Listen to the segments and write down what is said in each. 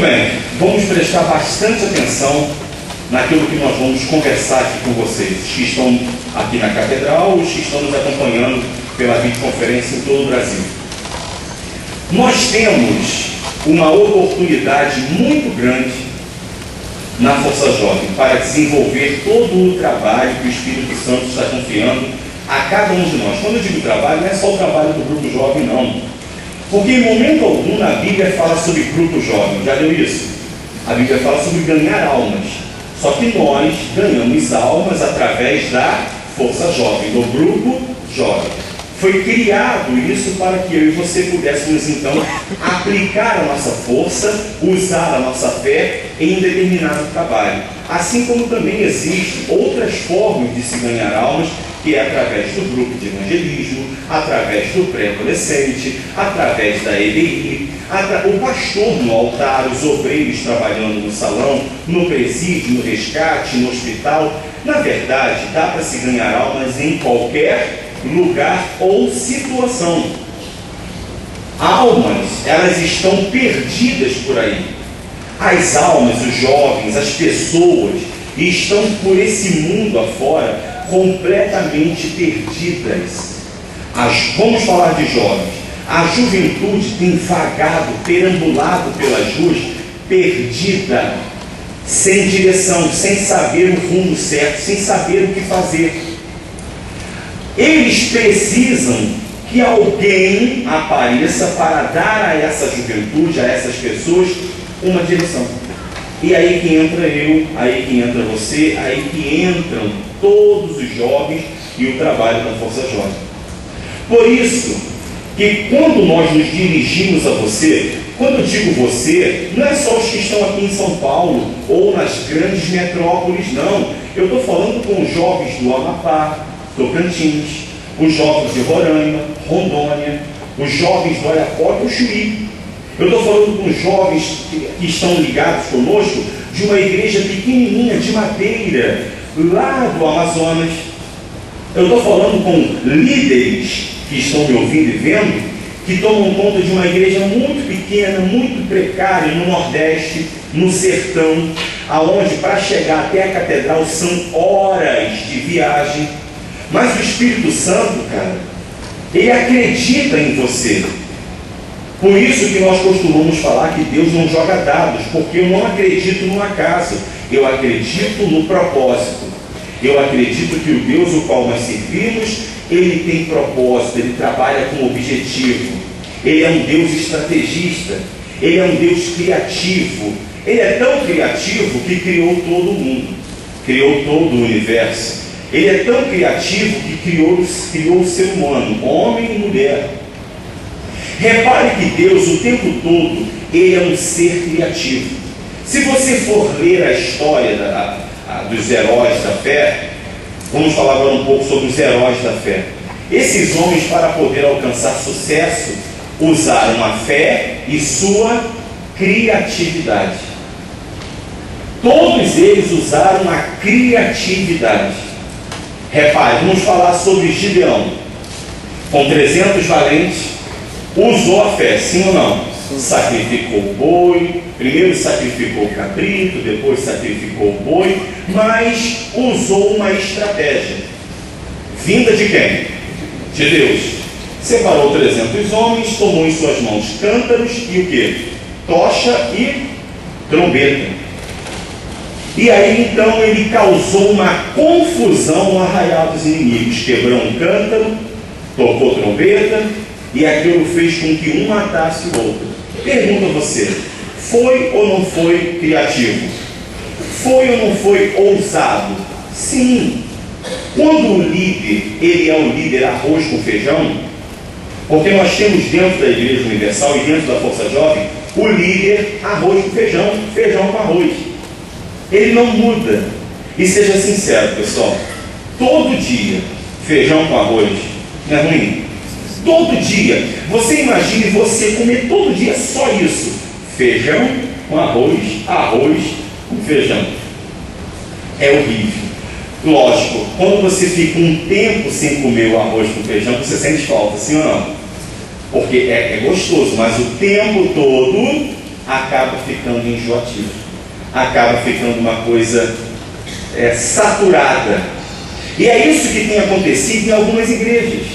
Muito bem, vamos prestar bastante atenção naquilo que nós vamos conversar aqui com vocês, os que estão aqui na Catedral, os que estão nos acompanhando pela videoconferência em todo o Brasil. Nós temos uma oportunidade muito grande na Força Jovem para desenvolver todo o trabalho que o Espírito Santo está confiando a cada um de nós. Quando eu digo trabalho, não é só o trabalho do grupo jovem, não. Porque em momento algum na Bíblia fala sobre grupo jovem. Já leu isso? A Bíblia fala sobre ganhar almas. Só que nós ganhamos almas através da Força Jovem, do grupo jovem. Foi criado isso para que eu e você pudéssemos então aplicar a nossa força, usar a nossa fé em um determinado trabalho. Assim como também existem outras formas de se ganhar almas, que é através do grupo de evangelismo, através do pré-adolescente, através da EBI, o pastor no altar, os obreiros trabalhando no salão, no presídio, no resgate, no hospital. Na verdade, dá para se ganhar almas em qualquer lugar ou situação. Almas, elas estão perdidas por aí. As almas, os jovens, as pessoas estão por esse mundo afora completamente perdidas. Vamos falar de jovens. A juventude tem vagado, perambulado pelas ruas, perdida, sem direção, sem saber o rumo certo, sem saber o que fazer. Eles precisam que alguém apareça para dar a essa juventude, a essas pessoas, uma direção. E aí que entra eu, aí que entra você, aí que entram todos os jovens e o trabalho da Força Jovem. Por isso que quando nós nos dirigimos a você, quando eu digo você, não é só os que estão aqui em São Paulo ou nas grandes metrópoles, não. Eu estou falando com os jovens do Amapá, Tocantins, os jovens de Roraima, Rondônia, os jovens do Oiapoque e o Chuí. Eu estou falando com os jovens que estão ligados conosco de uma igreja pequenininha, de madeira, lá do Amazonas. Eu estou falando com líderes que estão me ouvindo e vendo, que tomam conta de uma igreja muito pequena, muito precária, no Nordeste, no sertão, aonde para chegar até a Catedral são horas de viagem. Mas o Espírito Santo, cara, ele acredita em você. Por isso que nós costumamos falar que Deus não joga dados, porque eu não acredito no acaso, eu acredito no propósito. Eu acredito que o Deus o qual nós servimos, ele tem propósito, ele trabalha com objetivo. Ele é um Deus estrategista, ele é um Deus criativo. Ele é tão criativo que criou todo o mundo, criou todo o universo. Ele é tão criativo que criou o ser humano, homem e mulher. Repare que Deus, o tempo todo, ele é um ser criativo. Se você for ler a história dos heróis da fé, vamos falar agora um pouco sobre os heróis da fé. Esses homens, para poder alcançar sucesso, usaram a fé e sua criatividade. Todos eles usaram a criatividade. Repare, vamos falar sobre Gideão. Com 300 valentes, usou a fé, sim ou não? Sacrificou o boi, primeiro sacrificou o cabrito, depois sacrificou o boi, mas usou uma estratégia. Vinda de quem? De Deus. Separou 300 homens, tomou em suas mãos cântaros e o quê? Tocha e trombeta. E aí então ele causou uma confusão no arraial dos inimigos. Quebrou um cântaro, tocou trombeta, e aquilo fez com que um matasse o outro. Pergunto a você, foi ou não foi criativo? Foi ou não foi ousado? Sim. Quando o líder, ele é o líder arroz com feijão, porque nós temos dentro da Igreja Universal e dentro da Força Jovem, o líder arroz com feijão, feijão com arroz. Ele não muda. E seja sincero, pessoal, todo dia, feijão com arroz, não é ruim? Todo dia. Você imagine você comer todo dia só isso. Feijão com arroz, arroz com feijão. É horrível. Lógico, quando você fica um tempo sem comer o arroz com feijão, você sente falta, sim ou não? Porque é gostoso, mas o tempo todo acaba ficando enjoativo, acaba ficando uma coisa saturada. E é isso que tem acontecido em algumas igrejas,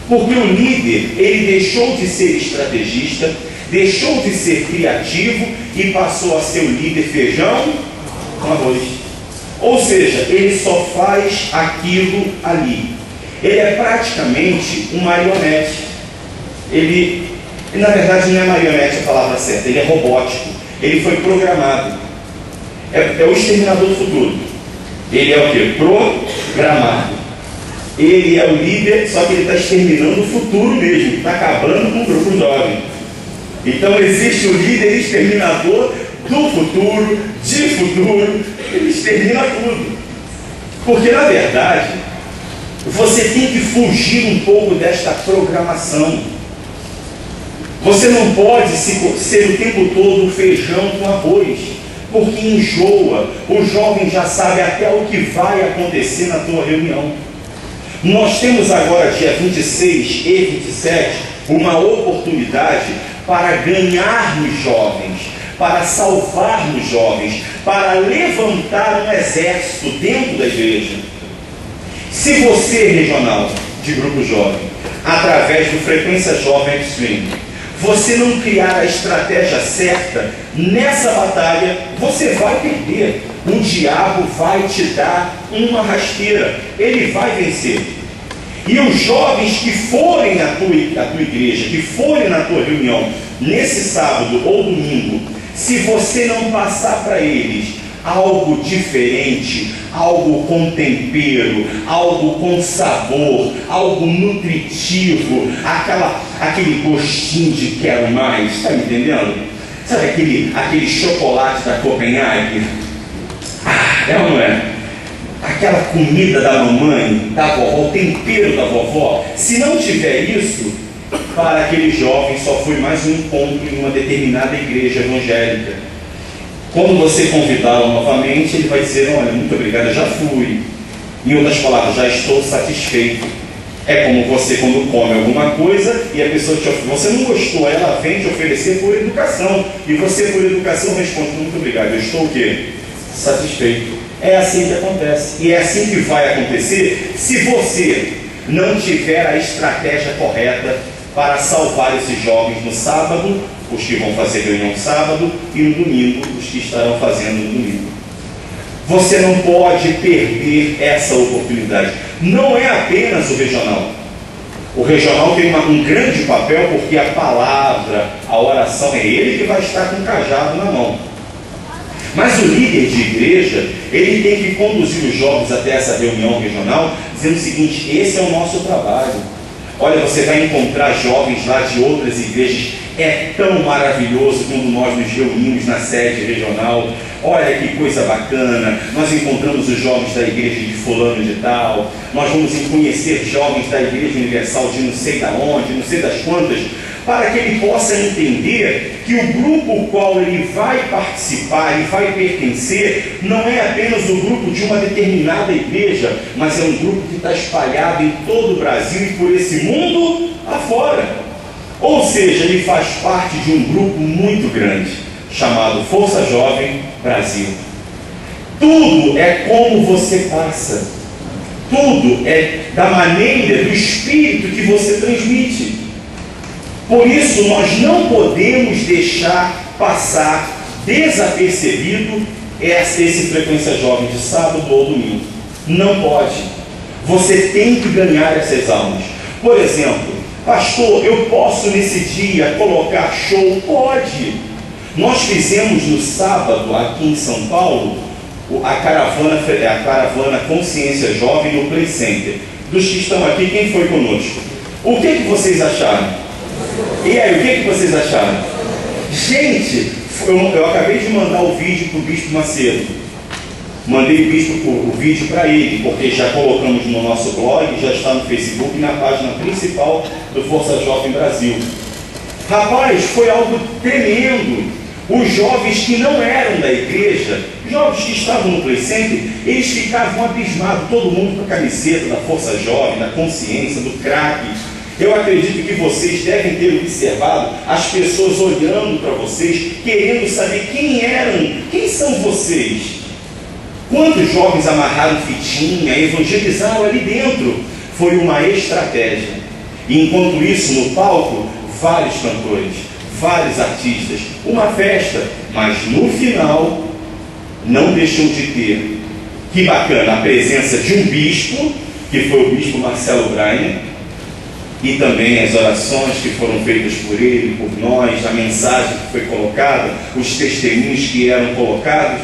porque o líder, ele deixou de ser estrategista, deixou de ser criativo e passou a ser o líder feijão com arroz. Ou seja, ele só faz aquilo ali. Ele é praticamente um marionete. Ele, na verdade, não é marionete a palavra certa, ele é robótico. Ele foi programado. É o exterminador do futuro. Ele é o quê? Programado. Ele é o líder, só que ele está exterminando o futuro mesmo, está acabando com o grupo jovem. Então existe o líder exterminador do futuro, de futuro, ele extermina tudo. Porque na verdade, você tem que fugir um pouco desta programação. Você não pode ser o tempo todo feijão com arroz, porque enjoa. O jovem já sabe até o que vai acontecer na tua reunião. Nós temos agora, dia 26 e 27, uma oportunidade para ganharmos jovens, para salvarmos jovens, para levantar um exército dentro da igreja. Se você, regional de grupo jovem, através do Frequência Jovem Extreme, você não criar a estratégia certa nessa batalha, você vai perder. O diabo vai te dar uma rasteira, ele vai vencer. E os jovens que forem à tua igreja, que forem na tua reunião, nesse sábado ou domingo, se você não passar para eles algo diferente, algo com algo com sabor, algo nutritivo, aquele gostinho de quero mais, está me entendendo? Sabe aquele chocolate da Copenhague? É ou não é? Aquela comida da mamãe, da vovó, o tempero da vovó. Se não tiver isso, para aquele jovem só foi mais um encontro em uma determinada igreja evangélica. Quando você convidá-lo novamente, ele vai dizer: olha, muito obrigado, eu já fui. Em outras palavras, já estou satisfeito. É como você quando come alguma coisa e a pessoa te oferece, você não gostou, ela vem te oferecer por educação. E você, por educação, responde: muito obrigado, eu estou o quê? Satisfeito. É assim que acontece. E é assim que vai acontecer se você não tiver a estratégia correta para salvar esses jovens no sábado, os que vão fazer reunião sábado, e no domingo, os que estarão fazendo no domingo. Você não pode perder essa oportunidade. Não é apenas o regional. O regional tem um grande papel, porque a palavra, a oração, é ele que vai estar com o cajado na mão. Mas o líder de igreja, ele tem que conduzir os jovens até essa reunião regional, dizendo o seguinte: esse é o nosso trabalho. Olha, você vai encontrar jovens lá de outras igrejas. É tão maravilhoso quando nós nos reunimos na sede regional. Olha que coisa bacana, nós encontramos os jovens da igreja de fulano de tal, nós vamos conhecer jovens da igreja universal de não sei da onde, não sei das quantas, para que ele possa entender que o grupo qual ele vai participar e vai pertencer não é apenas o grupo de uma determinada igreja, mas é um grupo que está espalhado em todo o Brasil e por esse mundo afora. Ou seja, ele faz parte de um grupo muito grande, chamado Força Jovem Brasil. Tudo é como você passa. Tudo é da maneira, do espírito que você transmite. Por isso, nós não podemos deixar passar desapercebido esse Frequência Jovem de sábado ou domingo. Não pode. Você tem que ganhar essas almas. Por exemplo, pastor, eu posso nesse dia colocar show? Pode. Nós fizemos no sábado, aqui em São Paulo, a caravana Consciência Jovem no Play Center. Dos que estão aqui, quem foi conosco? O que vocês acharam? E aí, o que vocês acharam? Gente, eu acabei de mandar o vídeo para o Bispo Macedo. Mandei o vídeo para ele, porque já colocamos no nosso blog, já está no Facebook e na página principal do Força Jovem Brasil. Rapaz, foi algo tremendo. Os jovens que não eram da igreja, jovens que estavam no Play Center, eles ficavam abismados, todo mundo com a camiseta da Força Jovem, da Consciência, do crack. Eu acredito que vocês devem ter observado as pessoas olhando para vocês, querendo saber quem eram, quem são vocês. Quantos jovens amarraram fitinha, evangelizaram ali dentro? Foi uma estratégia. E enquanto isso, no palco, vários cantores, vários artistas, uma festa, mas no final, não deixou de ter, que bacana, a presença de um bispo, que foi o bispo Marcelo Brainer, e também as orações que foram feitas por ele, por nós, a mensagem que foi colocada, os testemunhos que eram colocados.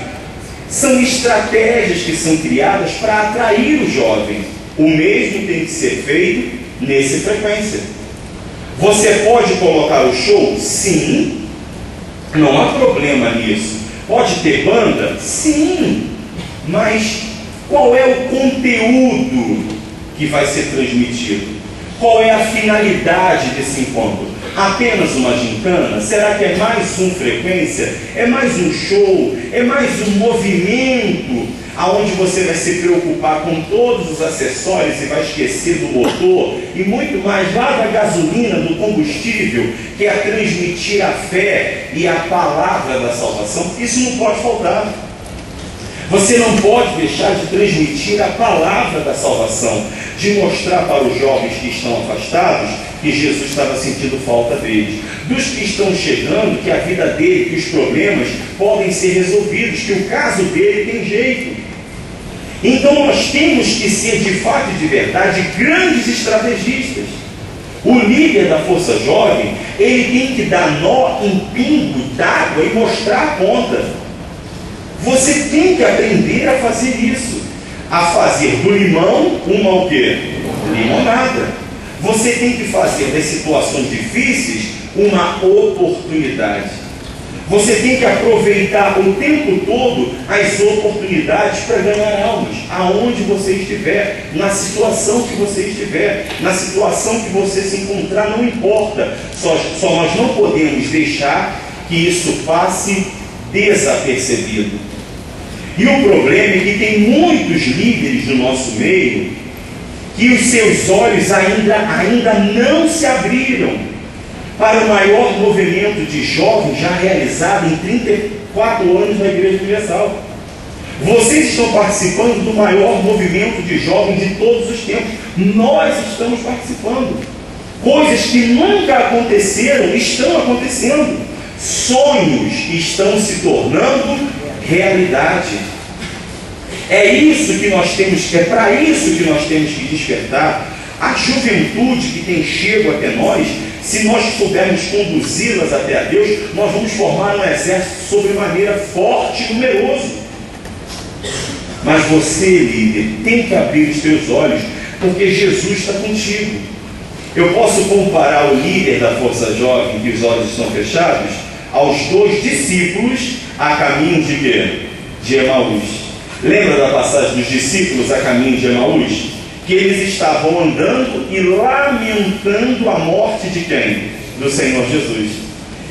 São estratégias que são criadas para atrair o jovem. O mesmo tem que ser feito nessa frequência. Você pode colocar o show? Sim. Não há problema nisso. Pode ter banda? Sim. Mas qual é o conteúdo que vai ser transmitido? Qual é a finalidade desse encontro? Apenas uma gincana? Será que é mais uma frequência? É mais um show? É mais um movimento aonde você vai se preocupar com todos os acessórios e vai esquecer do motor e muito mais lá da gasolina, do combustível, que é transmitir a fé e a palavra da salvação? Isso não pode faltar. Você não pode deixar de transmitir a palavra da salvação, de mostrar para os jovens que estão afastados que Jesus estava sentindo falta deles, dos que estão chegando, que a vida dele, que os problemas podem ser resolvidos, que o caso dele tem jeito. Então nós temos que ser de fato e de verdade grandes estrategistas. O líder da Força Jovem, ele tem que dar nó em pingo d'água e mostrar a ponta. Você tem que aprender a fazer isso, a fazer do limão uma o quê? Limonada. Você tem que fazer das situações difíceis uma oportunidade. Você tem que aproveitar o tempo todo as oportunidades para ganhar almas, aonde você estiver, na situação que você estiver, na situação que você se encontrar, não importa. Só nós não podemos deixar que isso passe desapercebido. E o problema é que tem muitos líderes do nosso meio que os seus olhos ainda não se abriram para o maior movimento de jovens já realizado em 34 anos na Igreja Universal. Vocês estão participando do maior movimento de jovens de todos os tempos. Nós estamos participando. Coisas que nunca aconteceram estão acontecendo. Sonhos estão se tornando realidade. É para isso que nós temos que despertar a juventude que tem chego até nós. Se nós soubermos conduzi-las até a Deus, nós vamos formar um exército sobremaneira forte e numeroso. Mas você, líder, tem que abrir os seus olhos, porque Jesus está contigo. Eu posso comparar o líder da Força Jovem, que os olhos estão fechados, aos 2 discípulos a caminho de quê? De Emaús. Lembra da passagem dos discípulos a caminho de Emaús? Que eles estavam andando e lamentando a morte de quem? Do Senhor Jesus.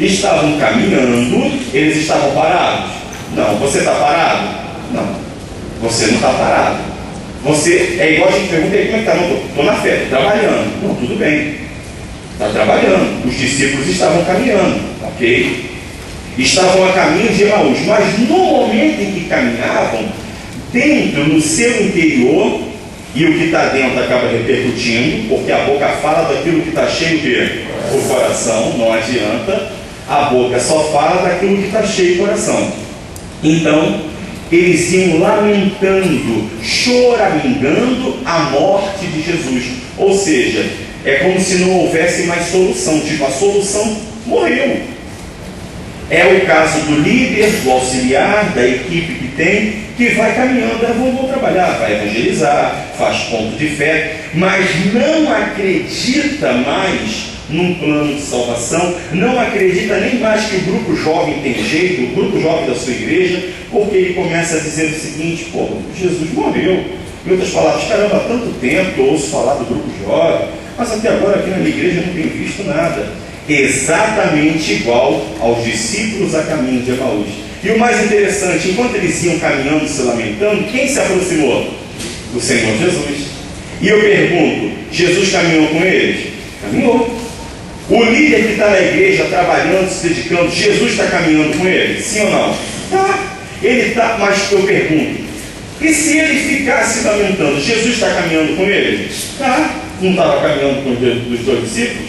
Estavam caminhando, eles estavam parados? Não. Você está parado? Não. Você não está parado. Você é igual a gente pergunta aí, como é que está? Não, estou na fé, trabalhando. Não, tudo bem. Está trabalhando. Os discípulos estavam caminhando, ok? Estavam a caminho de Emaús, mas no momento em que caminhavam, dentro, no seu interior, e o que está dentro acaba repercutindo, porque a boca fala daquilo que está cheio de o coração, não adianta, a boca só fala daquilo que está cheio de coração. Então, eles iam lamentando, choramingando a morte de Jesus. Ou seja, é como se não houvesse mais solução, tipo, a solução morreu. É o caso do líder, do auxiliar, da equipe que tem, que vai caminhando, vão trabalhar, vai evangelizar, faz ponto de fé, mas não acredita mais num plano de salvação, não acredita nem mais que o grupo jovem tem jeito, o grupo jovem da sua igreja, porque ele começa a dizer o seguinte: pô, Jesus morreu. Em outras palavras, caramba, há tanto tempo que eu ouço falar do grupo jovem, mas até agora aqui na minha igreja eu não tenho visto nada. Exatamente igual aos discípulos a caminho de Emaús. E o mais interessante, enquanto eles iam caminhando, se lamentando, quem se aproximou? O Senhor Jesus. E eu pergunto, Jesus caminhou com eles? Caminhou. O líder que está na igreja, trabalhando, se dedicando, Jesus está caminhando com ele? Sim ou não? Tá. Ele está, mas eu pergunto, e se ele ficasse lamentando, Jesus está caminhando com ele? Tá. Não estava caminhando com os dois discípulos?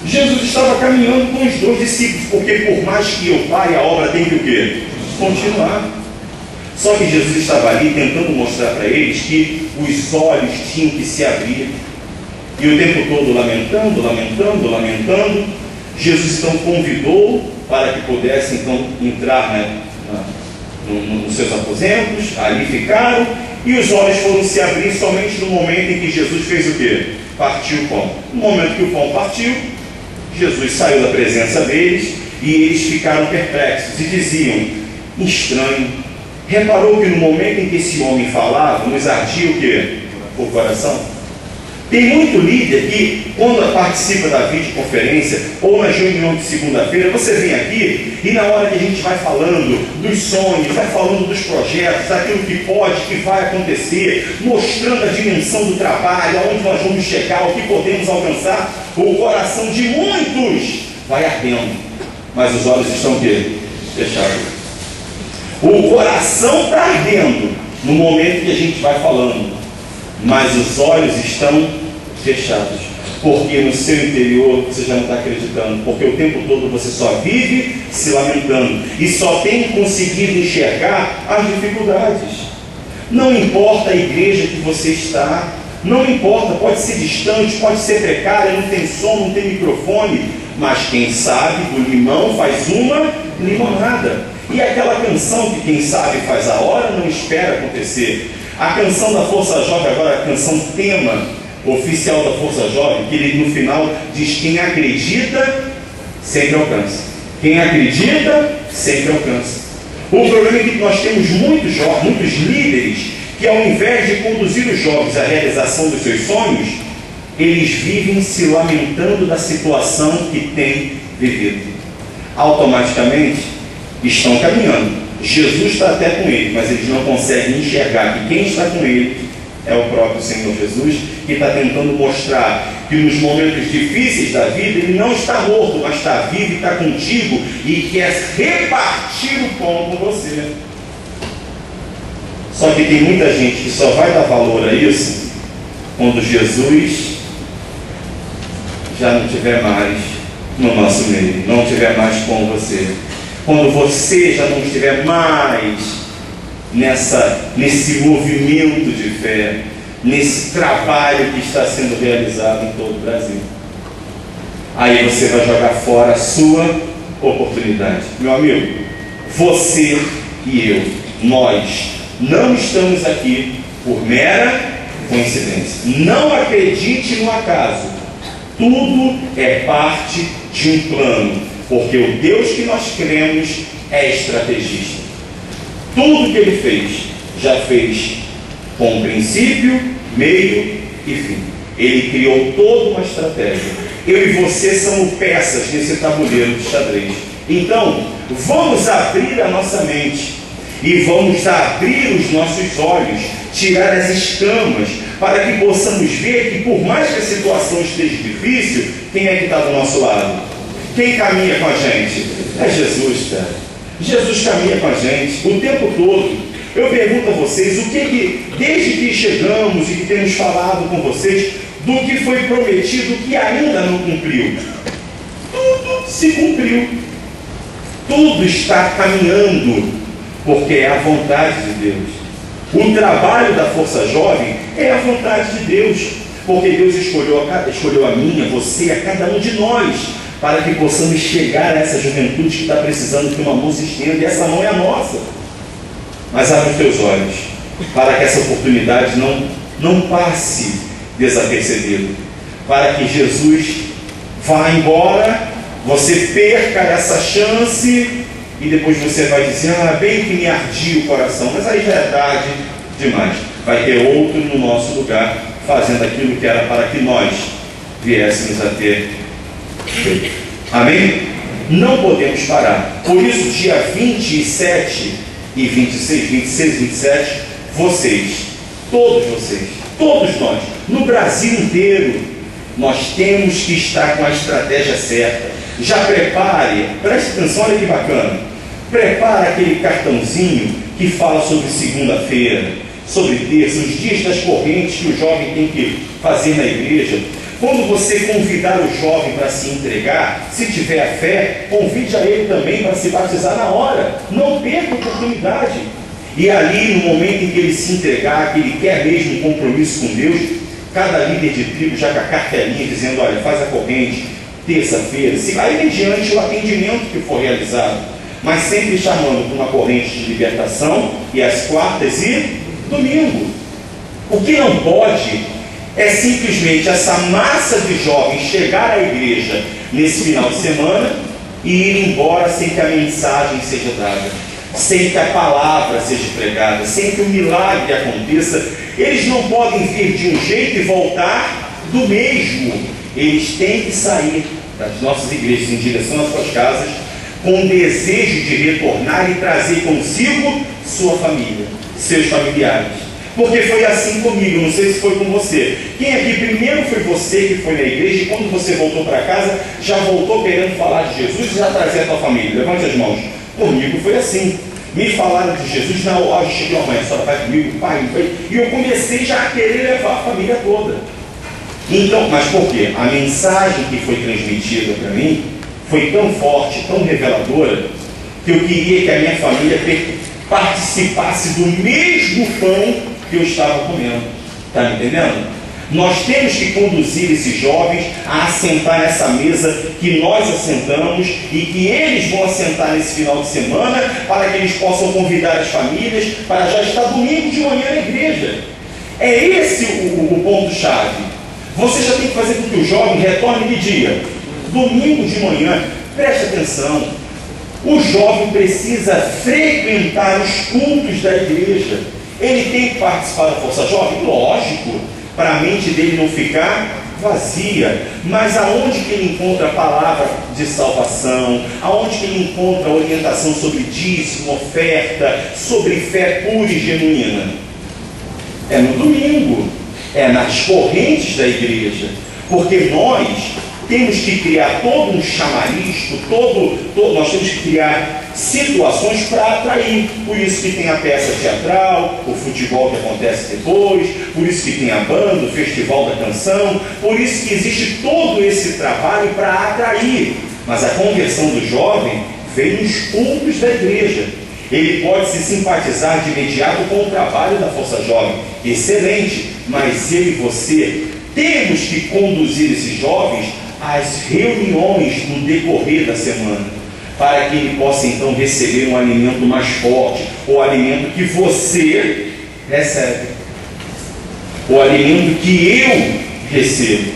Jesus estava caminhando com os dois discípulos, porque por mais que eu pare, a obra tem que o quê? Continuar. Só que Jesus estava ali tentando mostrar para eles que os olhos tinham que se abrir. E o tempo todo lamentando, Jesus então convidou para que pudesse então entrar nos seus aposentos, ali ficaram, e os olhos foram se abrir somente no momento em que Jesus fez o quê? Partiu o pão. No momento que o pão partiu, Jesus saiu da presença deles e eles ficaram perplexos e diziam: estranho, reparou que no momento em que esse homem falava, nos ardia o quê? O coração? Tem muito líder que, quando participa da videoconferência ou na reunião de segunda-feira, você vem aqui e na hora que a gente vai falando dos sonhos, vai falando dos projetos, daquilo que pode, que vai acontecer, mostrando a dimensão do trabalho, aonde nós vamos chegar, o que podemos alcançar, o coração de muitos vai ardendo, mas os olhos estão o quê? Fechados. O coração está ardendo no momento que a gente vai falando, mas os olhos estão fechados, porque no seu interior você já não está acreditando, porque o tempo todo você só vive se lamentando e só tem conseguido enxergar as dificuldades. Não importa a igreja que você está, não importa, pode ser distante, pode ser precária, não tem som, não tem microfone, mas quem sabe do limão faz uma limonada. E aquela canção que quem sabe faz a hora não espera acontecer. A canção da Força Jovem, agora a canção tema oficial da Força Jovem, que ele no final diz: quem acredita sempre alcança. Quem acredita sempre alcança. O problema é que nós temos muitos jovens, muitos líderes, que ao invés de conduzir os jovens à realização dos seus sonhos, eles vivem se lamentando da situação que têm vivido. Automaticamente estão caminhando. Jesus está até com ele, mas eles não conseguem enxergar que quem está com ele é o próprio Senhor Jesus, que está tentando mostrar que nos momentos difíceis da vida ele não está morto, mas está vivo e está contigo e quer repartir o pão com você. Só que tem muita gente que só vai dar valor a isso quando Jesus já não estiver mais no nosso meio, não estiver mais com você. Quando você já não estiver mais nesse movimento de fé, nesse trabalho que está sendo realizado em todo o Brasil. Aí você vai jogar fora a sua oportunidade. Meu amigo, você e eu, nós não estamos aqui por mera coincidência. Não acredite no acaso. Tudo é parte de um plano, porque o Deus que nós cremos é estrategista. Tudo que ele fez, já fez com princípio, meio e fim. Ele criou toda uma estratégia. Eu e você somos peças nesse tabuleiro de xadrez. Então, vamos abrir a nossa mente e vamos abrir os nossos olhos, tirar as escamas, para que possamos ver que por mais que a situação esteja difícil, quem é que está do nosso lado? Quem caminha com a gente? É Jesus, cara. Jesus caminha com a gente o tempo todo. Eu pergunto a vocês, o que desde que chegamos e que temos falado com vocês, do que foi prometido que ainda não cumpriu? Tudo se cumpriu. Tudo está caminhando, porque é a vontade de Deus. O trabalho da Força Jovem é a vontade de Deus, porque Deus escolheu a mim, a você, a cada um de nós, para que possamos chegar a essa juventude que está precisando que uma mão se estenda, e essa mão é a nossa. Mas abre os teus olhos, para que essa oportunidade não passe desapercebida, para que Jesus vá embora, você perca essa chance, e depois você vai dizer: bem que me ardia o coração, mas aí já é tarde demais. Vai ter outro no nosso lugar, fazendo aquilo que era para que nós viéssemos a ter. Amém? Não podemos parar. Por isso, dia 27 e 26, 26 e 27, todos nós, no Brasil inteiro, Nós temos que estar com a estratégia certa. Já prepare, preste atenção, olha que bacana. Prepara aquele cartãozinho que fala sobre segunda-feira, sobre terça, os dias das correntes que o jovem tem que fazer na igreja. Quando você convidar o jovem para se entregar, se tiver a fé, convide a ele também para se batizar na hora. Não perca a oportunidade. E ali, no momento em que ele se entregar, que ele quer mesmo um compromisso com Deus, cada líder de tribo já com a cartelinha dizendo, olha, faz a corrente, terça-feira, aí mediante o atendimento que for realizado, mas sempre chamando para uma corrente de libertação, e às quartas e domingo. O que não pode é simplesmente essa massa de jovens chegar à igreja nesse final de semana e ir embora sem que a mensagem seja dada, sem que a palavra seja pregada, sem que o milagre aconteça. Eles não podem vir de um jeito e voltar do mesmo. Eles têm que sair das nossas igrejas em direção às suas casas com desejo de retornar e trazer consigo sua família, seus familiares. Porque foi assim comigo, não sei se foi com você. Quem aqui primeiro foi você que foi na igreja e quando você voltou para casa, já voltou querendo falar de Jesus e já trazer a tua família? Levante as mãos. Comigo foi assim. Me falaram de Jesus na hora, cheguei, mãe, a senhora vai comigo, pai, e eu comecei já a querer levar a família toda. Então, mas por quê? A mensagem que foi transmitida para mim foi tão forte, tão reveladora, que eu queria que a minha família participasse do mesmo pão que eu estava comendo. Está me entendendo? Nós temos que conduzir esses jovens a assentar nessa mesa que nós assentamos e que eles vão assentar nesse final de semana para que eles possam convidar as famílias para já estar domingo de manhã na igreja. É esse o ponto-chave. Você já tem que fazer com que o jovem retorne de dia. Domingo de manhã, preste atenção. O jovem precisa frequentar os cultos da igreja. Ele tem que participar da Força Jovem? Lógico, para a mente dele não ficar vazia. Mas aonde que ele encontra a palavra de salvação? Aonde que ele encontra a orientação sobre dízimo, oferta, sobre fé pura e genuína? É no domingo, é nas correntes da igreja. Porque nós temos que criar todo um chamariz, nós temos que criar situações para atrair. Por isso que tem a peça teatral, o futebol que acontece depois, por isso que tem a banda, o festival da canção, por isso que existe todo esse trabalho para atrair. Mas a conversão do jovem vem nos cultos da igreja. Ele pode se simpatizar de imediato com o trabalho da Força Jovem, excelente, mas eu e você temos que conduzir esses jovens às reuniões no decorrer da semana, para que ele possa então receber um alimento mais forte, o alimento que você recebe, o alimento que eu recebo,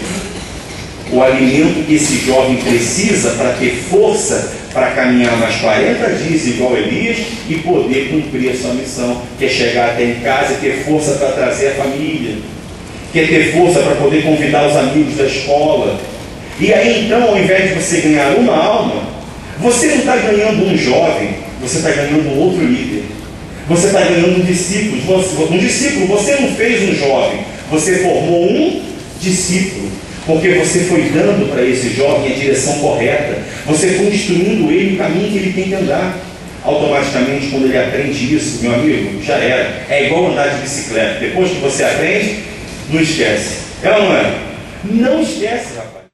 o alimento que esse jovem precisa para ter força para caminhar mais 40 dias igual Elias e poder cumprir a sua missão, que é chegar até em casa e ter força para trazer a família, que é ter força para poder convidar os amigos da escola. E aí então, ao invés de você ganhar uma alma, você não está ganhando um jovem, você está ganhando um outro líder. Você está ganhando um discípulo. Você não fez um jovem, você formou um discípulo. Porque você foi dando para esse jovem a direção correta. Você foi instruindo ele no caminho que ele tem que andar. Automaticamente, quando ele aprende isso, meu amigo, já era. É igual andar de bicicleta. Depois que você aprende, não esquece. É ou não é? Não esquece, rapaz.